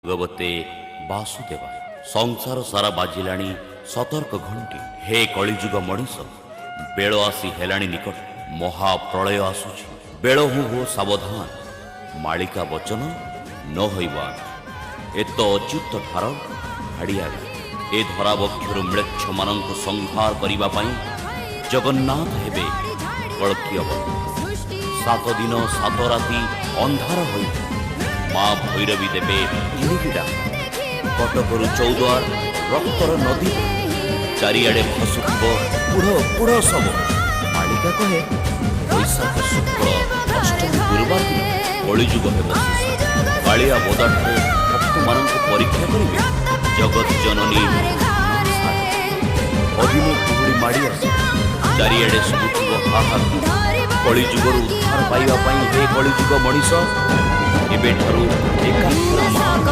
भगवते वासुदेवाय। संसार सारा बाजिलाणी सतर्क घंटी। हे कलिजुग मनीष, बेल आसी हेलाणी निकट। महाप्रलय आसुछि, बेल हो सावधान। मालिका वचन न होइबान। एत अच्युत ठार हाड़िया ए धराबक्षर म्लेच्छ मानक संहार करिबा पई जगन्नाथ हेबे कल्की अवतार। 7 दिन 7 राति अंधार होई माँ भैरवी देवे तिणिकिडा। कटकरु चौद्वार रक्तर नदी चारिआडे भसुथिब पुढ़ पुढ़ सब। मालिका कहे बैशाख शुक्ल अष्टमी गुरुवार दिन कलिजुग हेब। कालिया बदाठे भक्त मानक परीक्षा करिवे। जगत जननी अधीन कुहुड़ी माड़ी आसे चारिआडे सुबुथिब हाहाकार। कलिजुगरु उद्धार पाइबा पई हे कलिजुग मनीष एबेठारु एकाक्षर महान